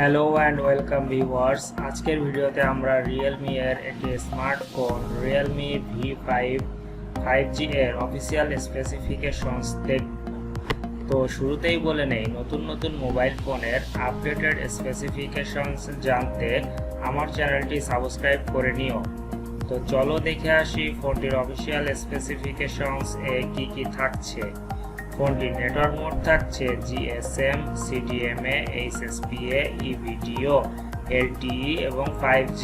Hello and welcome viewers. আজকের ভিডিওতে আমরা Realme এর একটি স্মার্টফোন Realme V5 5G এর অফিসিয়াল স্পেসিফিকেশনস দেখব। তো শুরুতেই বলে নেই, নতুন মোবাইল ফোনের আপডেটেড স্পেসিফিকেশনস জানতে আমার চ্যানেলটি সাবস্ক্রাইব করে নিও। তো চলো দেখে আসি ফোনটির অফিসিয়াল স্পেসিফিকেশনস এ কি থাকছে। ফোনটির নেটওয়ার্ক মোড থাকছে GSM, CDMA, HSPA, E-Video, LTE এবং 5G।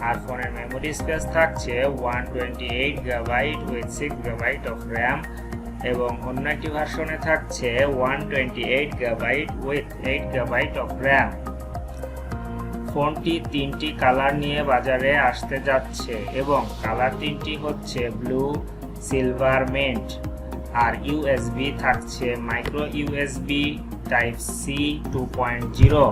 আর ফোনের মেমোরি স্পেস থাকছে 128GB with 6GB of RAM এবং অন্য একটি ভার্সনে থাকছে 128GB with 8GB of RAM। ফোনটি তিনটি কালার নিয়ে বাজারে আসতে যাচ্ছে এবং কালার তিনটি হচ্ছে ব্লু, সিলভার, মিন্ট। আর USB থাকছে মাইক্রো USB টাইপ C 2.0।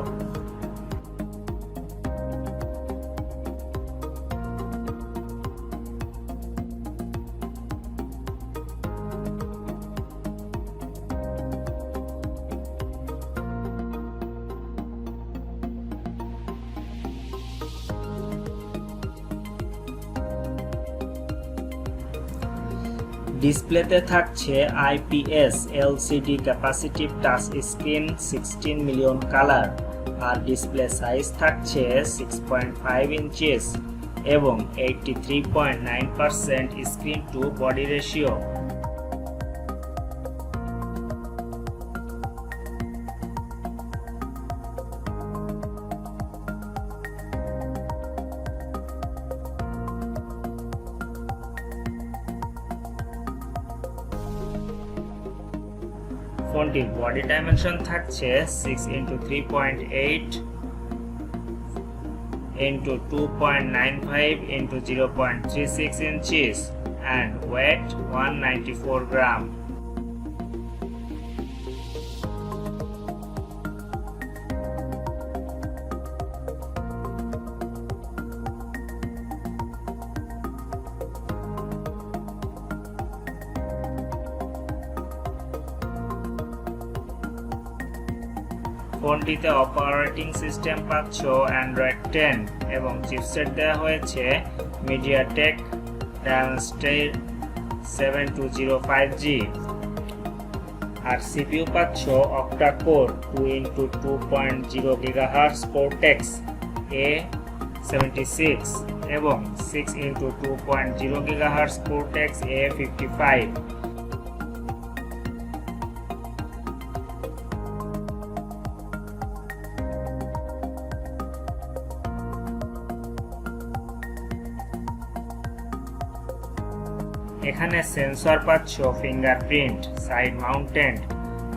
ডিসপ্লেতে থাকছে IPS LCD capacitive touch screen 16 million colour. আর ডিসপ্লে সাইজ থাকছে 6.5 ইঞ্চিস এবং 83.9% স্ক্রিন টু বডি রেশিও। ফোনটির বডি ডাইমেনশন থাকছে 6x3.8 x 2.95 x 0.36 inches and weight 194 gram. ফোনটিতে অপারেটিং সিস্টেম পাচ্ছ Android 10 এবং চিপসেট দেওয়া হয়েছে MediaTek Dimensity 7205G। আর CPU পাচ্ছ Octa-core 2x2.0 GHz Cortex A76 এবং 6x2.0 GHz Cortex A55। এখানে সেন্সর পাচ্ছ ফিঙ্গারপ্রিন্ট, সাইড মাউন্টেড,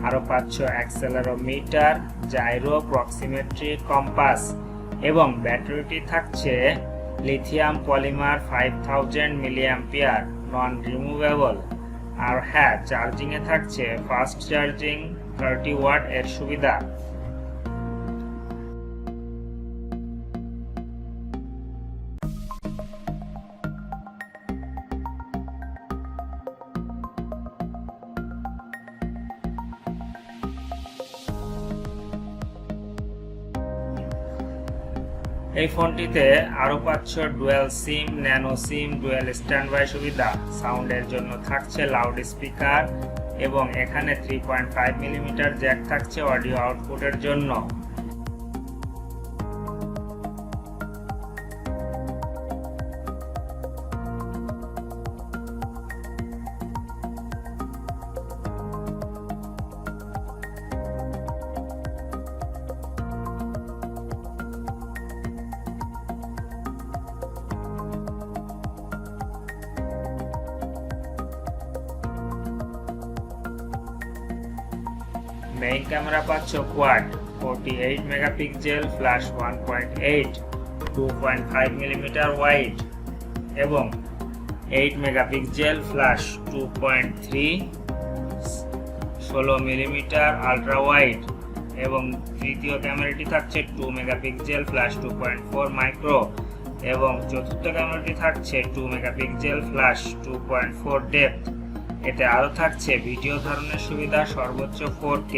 আরো পাচ্ছ অ্যাক্সেলেরোমিটার, জাইরো, প্রক্সিমেট্রি, কম্পাস এবং ব্যাটারিটি থাকছে lithium polymer 5000 mAh non removable. আর হ্যাঁ, চার্জিং এ থাকছে ফাস্ট চার্জিং 30 ওয়াট এর সুবিধা। এই ফোনটিতে আরো পাচ্ছ dual SIM, nano SIM, dual standby সুবিধা। সাউন্ডের জন্য থাকছে লাউড স্পিকার এবং এখানে 3.5 মিলিমিটার জ্যাক থাকছে অডিও আউটপুটের জন্য। মেইন ক্যামেরা পাচ্ছ quad 48 megapixel, flash 1.8, 2.5 millimetre wide এবং 8 megapixel flash 2.3, 16 millimetre ultra wide এবং তৃতীয় ক্যামেরাটি থাকছে 2 মেগাপিক্সেল ফ্ল্যাশ 2.4 মাইক্রো এবং চতুর্থ ক্যামেরাটি থাকছে 2 মেগাপিক্সেল ফ্ল্যাশ 2.4 ডেপথ। এতে আরো থাকছে ভিডিও ধারণের সুবিধা সর্বোচ্চ 4K।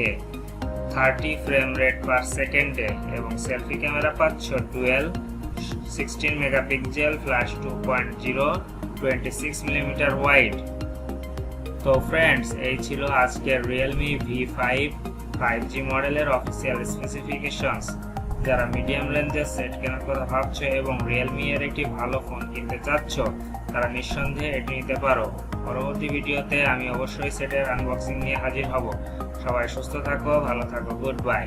30 ফ্রেম রেট পার সেকেন্ডে এবং সেলফি ক্যামেরা পাচ্ছ dual 16 megapixel flash 2.0 26 millimetre wide. তো ফ্রেন্ডস, এই ছিল আজকের Realme V5 5G মডেলের অফিসিয়াল স্পেসিফিকেশনস। যারা মিডিয়াম রেঞ্জের সেট কেনার কথা ভাবছো এবং Realme এর একটি ভালো ফোন কিনতে চাচ্ছ, তারা নিঃসন্দেহে এটি নিতে পারো। পরবর্তী ভিডিওতে আমি অবশ্যই সেটের আনবক্সিং নিয়ে হাজির হব। সবাই সুস্থ থাকো, ভালো থাকো, গুড বাই।